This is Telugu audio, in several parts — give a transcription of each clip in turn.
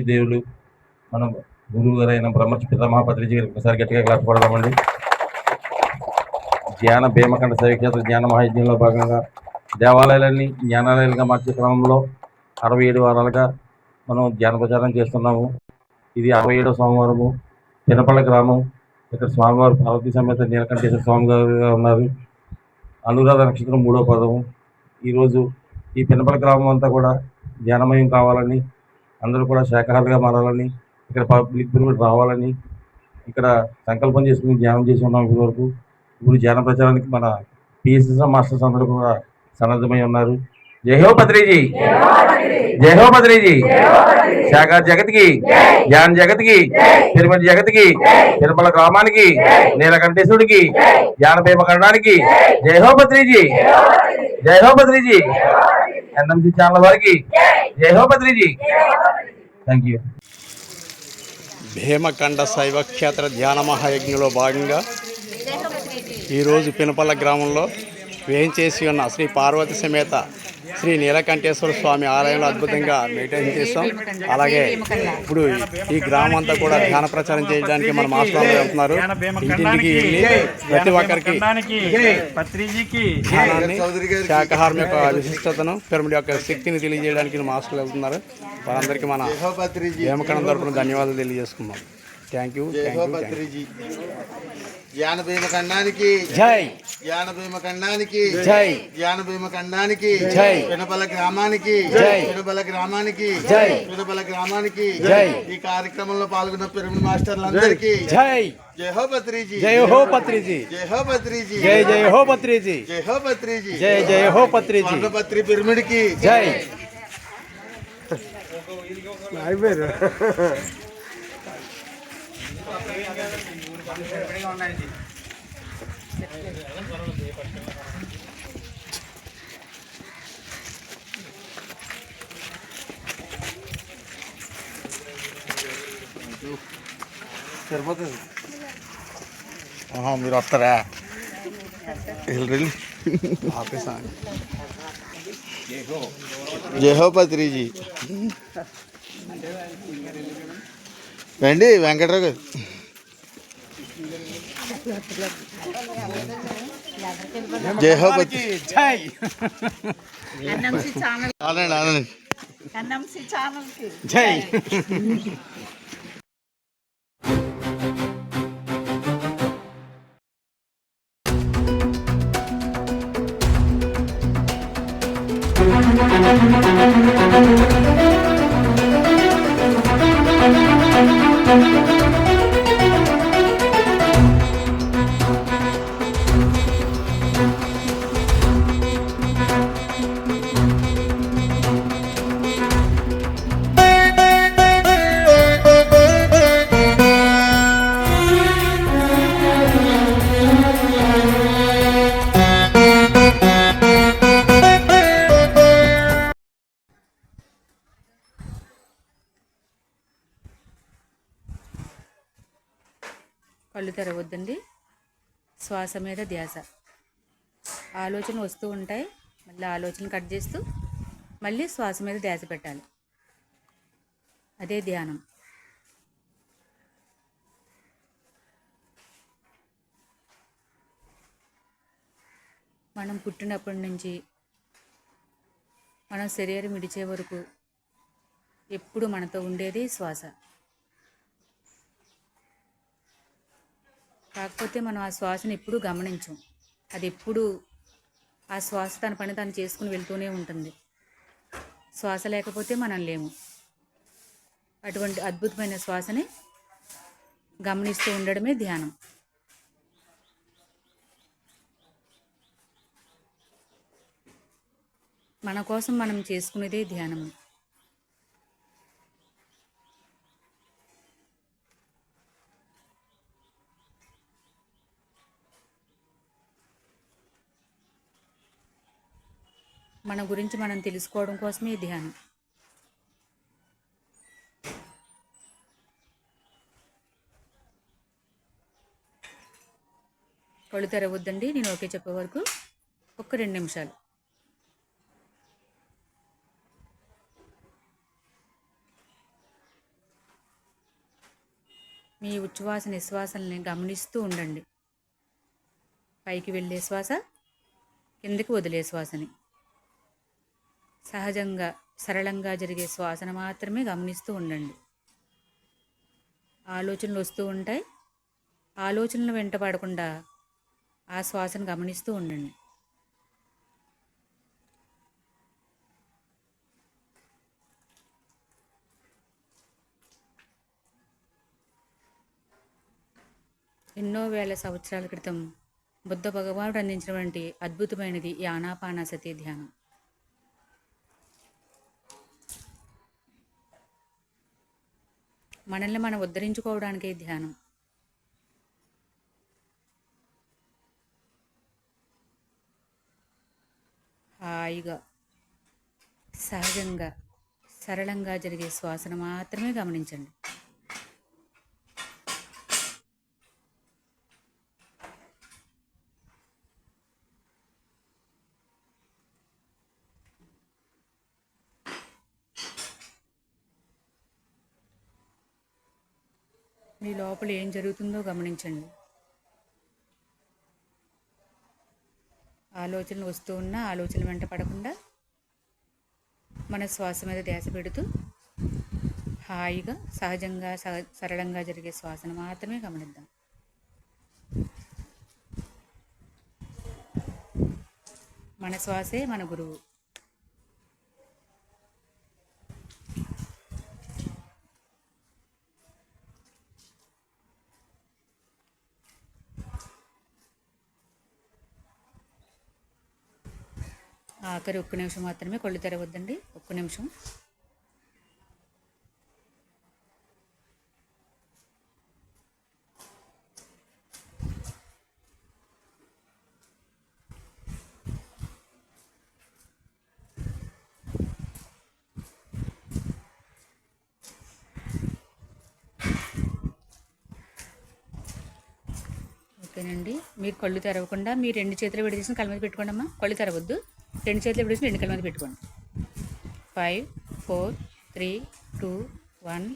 దేవులు మన గురువు గారైన బ్రహ్మర్షి పితామహ పత్రిజీ గారికి ఒకసారి గట్టిగా క్లాస్ పడదామండి. జ్ఞాన భీమకండ శైవక్షేత్ర జ్ఞాన మహాయజ్ఞంలో భాగంగా దేవాలయాలన్నీ జ్ఞానాలయాలుగా మార్చే క్రమంలో 67 వారాలుగా మనం ధ్యాన ప్రచారం చేస్తున్నాము. ఇది 67వ సోమవారము. పినపళ్ళ గ్రామం. ఇక్కడ స్వామివారు పార్వతీ సమేత నీలకంఠేశ్వర స్వామి గారుగా ఉన్నారు. అనురాధ నక్షత్రం 3వ పదము. ఈరోజు ఈ పినపళ్ళ గ్రామం అంతా కూడా ధ్యానమయం కావాలని, అందరూ కూడా శాఖాహారులుగా మారాలని, ఇక్కడ పబ్లిక్ పిరమిడ్ రావాలని ఇక్కడ సంకల్పం చేసుకుని ధ్యానం చేసి ఉన్నాం. ఇప్పటివరకు ఇప్పుడు ధ్యాన ప్రచారానికి మన పిఎస్ఎస్ మాస్టర్స్ అందరూ కూడా సన్నద్ధమై ఉన్నారు. జై హో పత్రిజీ, జై హో పత్రిజీ, శాఖా జగత్కి, జ్ఞాన జగత్కి, పిరమిడ్ జగత్కి, తిరుమల గ్రామానికి, నీలకంఠేశ్వరుడికి, జ్ఞాన భీమకండానికి జై హో పత్రిజీ, జై హో పత్రిజీ, ఎన్ఎంసి ఛానల్ వారికి జై హో పత్రిజీ. Thank you. భీమకండ శైవక్షేత్ర ధ్యాన మహాయజ్ఞంలో భాగంగా ఈరోజు పినపల్ల గ్రామంలో వేయించేసి ఉన్న శ్రీ పార్వతి సమేత శ్రీ నీలకంఠేశ్వర స్వామి ఆలయంలో అద్భుతంగా మెడిటేషన్ చేస్తాం. అలాగే ఇప్పుడు ఈ గ్రామం అంతా కూడా ధ్యాన ప్రచారం చేయడానికి మన మాస్టర్లు వెళ్తున్నారు. ఇంటింటికి వెళ్ళి ప్రతి ఒక్కరికి ధ్యానాన్ని, శాకాహారం యొక్క విశిష్టతను, పిరమిడ్ యొక్క శక్తిని తెలియజేయడానికి మాస్టర్లు వెళ్తున్నారు. వారందరికీ మన భీమకండం తరపున ధన్యవాదాలు తెలియజేసుకున్నాం. Thank you. జ్ఞాన భీమకండానికి జై, జ్ఞాన భీమకండానికి జై, జ్ఞాన భీమకండానికి జై, పినపల గ్రామానికి జై, పినపల గ్రామానికి జై, పినపల గ్రామానికి జై. ఈ కార్యక్రమంలో పాల్గొన్న పిరమిడ్ మాస్టర్లందరికీ జై, జై హో పత్రిజీ, జై హో పత్రిజీ, జై హో పత్రిజీ, జై జై హో పత్రిజీ, జై హో పత్రిజీ, జై జై హో పత్రిజీ, పత్రి పిరమిడ్ కి జై. సరిపోతుంది. మీరు వస్తారా? జై హో పత్రిజీ. రండి వెంకట్రావు గారు. జై హో పత్రి, జై. ఆనండి ఆనండి. జై. కళ్ళు తెరవద్దండి. శ్వాస మీద ధ్యాస. ఆలోచన వస్తూ ఉంటాయి, మళ్ళీ ఆలోచన కట్ చేస్తూ మళ్ళీ శ్వాస మీద ధ్యాస పెట్టాలి. అదే ధ్యానం. మనం పుట్టినప్పటి నుంచి మనం శరీరం విడిచే వరకు ఎప్పుడు మనతో ఉండేది శ్వాస. కాకపోతే మనం ఆ శ్వాసను ఎప్పుడూ గమనించం. అది ఎప్పుడు ఆ శ్వాస తన పని తను చేసుకుని వెళ్తూనే ఉంటుంది. శ్వాస లేకపోతే మనం లేము. అటువంటి అద్భుతమైన శ్వాసని గమనిస్తూ ఉండడమే ధ్యానం. మన కోసం మనం చేసుకునేదే ధ్యానము. మన గురించి మనం తెలుసుకోవడం కోసమే ధ్యానం. కళ్ళు తెరవద్దండి. నేను ఓకే చెప్పే వరకు ఒక్క 2 నిమిషాలు. మీ ఉచ్ఛ్వాస నిశ్వాసాలని గమనిస్తూ ఉండండి. పైకి వెళ్ళే శ్వాస, కిందకి వదిలే శ్వాసని. సహజంగా సరళంగా జరిగే శ్వాసను మాత్రమే గమనిస్తూ ఉండండి. ఆలోచనలు వస్తూ ఉంటాయి. ఆలోచనలు వెంట పడకుండా ఆ శ్వాసను గమనిస్తూ ఉండండి. ఎన్నో వేల సంవత్సరాల క్రితం బుద్ధ భగవానుడు అందించినటువంటి అద్భుతమైనది ఈ ఆనాపానసతి ధ్యానం. మనల్ని మనం ఉద్ధరించుకోవడానికే ధ్యానం. హాయిగా సహజంగా సరళంగా జరిగే శ్వాసను మాత్రమే గమనించండి. మీ లోపల ఏం జరుగుతుందో గమనించండి. ఆలోచనలు వస్తూ ఉన్నా ఆలోచన వెంట పడకుండా మన శ్వాస మీద ధ్యాస పెడుతూ హాయిగా సహజంగా సరళంగా జరిగే శ్వాసను మాత్రమే గమనిద్దాం. మన శ్వాసే మన గురువు. ఆఖరి ఒక్క నిమిషం మాత్రమే కళ్ళు తెరవద్దండి. ఒక్క నిమిషం. ఓకేనండి. మీరు కళ్ళు తెరవకుండా మీ రెండు చేతులు విడదీసిన కళ్ళ మీద పెట్టుకోండి అమ్మా. కళ్ళు తెరవద్దు. రెండు చేతులు విడదీసి రెండు కళ్ళ మీద పెట్టుకోండి. 5 4 3 2 1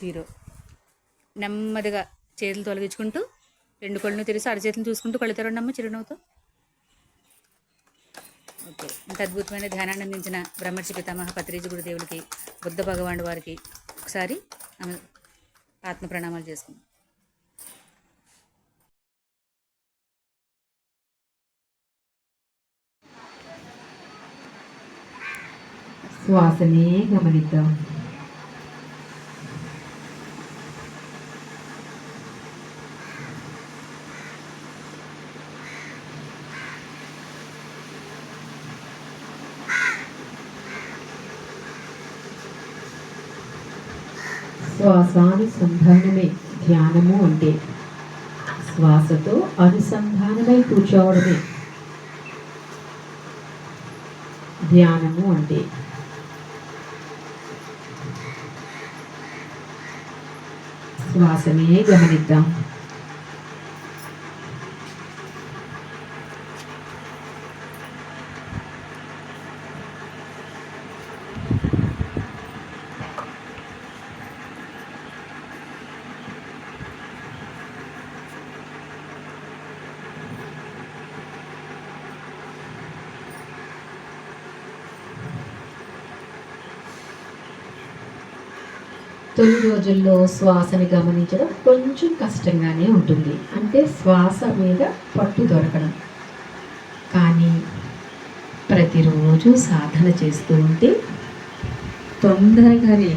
0. నెమ్మదిగా చేతులు తొలగించుకుంటూ రెండు కళ్ళను తెరిచి అరచేతులను చూసుకుంటూ కళ్ళు తెరవండి అమ్మ చిరునవ్వుతో. ఓకే. ఇంత అద్భుతమైన ధ్యానాన్ని అందించిన బ్రహ్మర్షి పితామహ పత్రిజీ గురుదేవులకి, బుద్ధ భగవానుడి వారికి ఒకసారి ఆత్మ ప్రణామాలు చేసుకుందాం. శ్వాసనే గమనిద్దాం. శ్వాసానుసంధానమే ధ్యానము అంటే. శ్వాసతో అనుసంధానమై కూర్చోవడమే ధ్యానము అంటే. శ్వాసనే గమనిద్దాం. తొలి రోజుల్లో శ్వాసని గమనించడం కొంచెం కష్టంగానే ఉంటుంది. అంటే శ్వాస మీద పట్టు దొరకడం. కానీ ప్రతిరోజు సాధన చేస్తూ ఉంటే తొందరగానే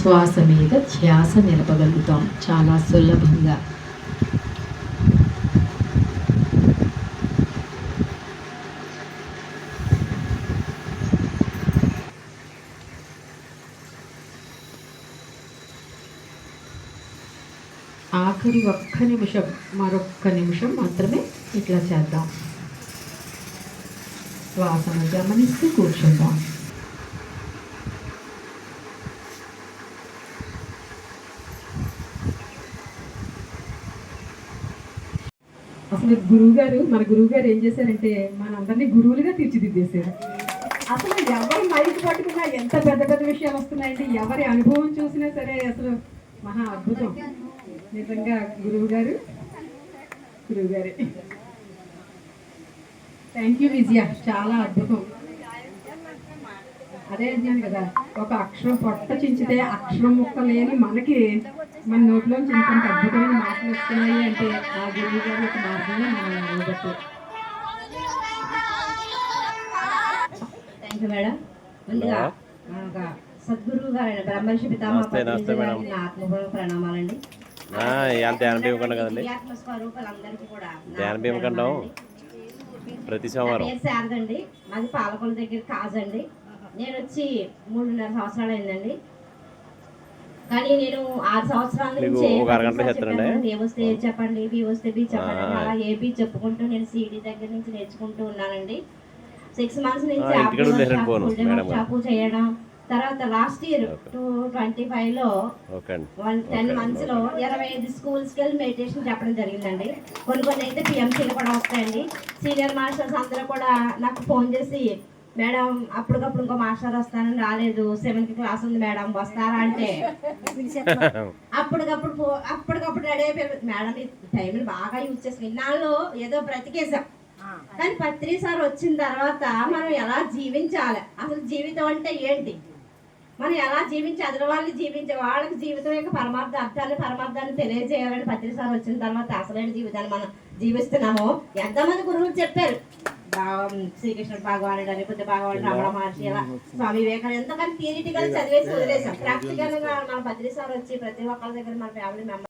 శ్వాస మీద ధ్యాస నిలపగలుగుతాం చాలా సులభంగా. ఆఖరి ఒక్క నిమిషం, మరొక్క నిమిషం మాత్రమే ఇట్లా చేద్దాం. శ్వాసను గమనిస్తూ కూర్చుందాం. అసలు మన గురువుగారు ఏం చేశారంటే మనందరినీ గురువులుగా తీర్చిదిద్దేశారు. అసలు ఎవరి మైక్ పట్టుకున్నా ఎంత పెద్ద పెద్ద విషయాలు వస్తున్నాయండి. ఎవరి అనుభవం చూసినా సరే అసలు మహా అద్భుతం నిజంగా గురువు గారే థ్యాంక్ యూ విజయ, చాలా అద్భుతం. అదే అన్నాను కదా, ఒక అక్షరం పొట్ట చించితే అక్షరం ముక్క లేని మనకి మన నోట్లోంచి ఇంత అద్భుతమైన మాటలు వస్తున్నాయి అంటే ఆ గురువు గారి యొక్క మార్గంలో మనం నిలబట్టు. Thank you madam. ముందుగా సద్గురువు గారు బ్రహ్మర్షి పితామహ ఆత్మపూర్వక ప్రణామాలండి. ఆత్మ స్వరూపాలందరికీ కూడా ప్రతి సోమవారం శారదండి. మాది పాలకొల దగ్గర కాజండి. నేను వచ్చి 3.5 సంవత్సరాలు అయిందండి. కానీ నేను 6 సంవత్సరాల నుంచి ఏ వస్తే చెప్పండి, బి వస్తే బి చెప్పండి, అలా ఏబి చెప్పుకుంటూ నేను సిడి దగ్గర నుంచి నేర్చుకుంటూ ఉన్నానండి. 6 మంత్స్ నుంచి షాపు చేయడం, తర్వాత లాస్ట్ ఇయర్ 2025లో 10 months లో 25 స్కూల్స్కి వెళ్ళి మెడిటేషన్ చెప్పడం జరిగిందండి. కొన్ని అయితే పిఎంసీలు కూడా వస్తాయండి. సీనియర్ మాస్టర్స్ అందరూ కూడా నాకు ఫోన్ చేసి, మేడం అప్పటికప్పుడు ఇంకో మాస్టర్ వస్తానని రాలేదు, 7th క్లాస్ ఉంది మేడం వస్తారా అంటే అప్పటికప్పుడు రెడీ అయిపోయి మేడం ఈ టైంని బాగా యూజ్ చేసి ఇన్నాళ్ళు ఏదో బ్రతికేసాం. కానీ పత్రి సార్ వచ్చిన తర్వాత మనం ఎలా జీవించాలి, అసలు జీవితం అంటే ఏంటి, మనం ఎలా జీవించి అదర్ వాళ్ళని జీవించే వాళ్ళకి జీవితం యొక్క పరమార్థాన్ని తెలియజేయాలని పత్రి సార్ వచ్చిన తర్వాత అసలైన జీవితాన్ని మనం జీవిస్తున్నాము. ఎంతమంది గురువులు చెప్పారు, శ్రీకృష్ణ భగవానుడు అని, బుద్ధ భగవానుడు, రమణ మహర్షి, ఇలా స్వామి వివేకానంద, ఎంతకంటే థియరిటికల్ చదివేసి వదిలేసాం. ప్రాక్టికల్ గా మన పత్రి సార్ వచ్చి ప్రతి ఒక్కరి దగ్గర మన ఫ్యామిలీ మెంబర్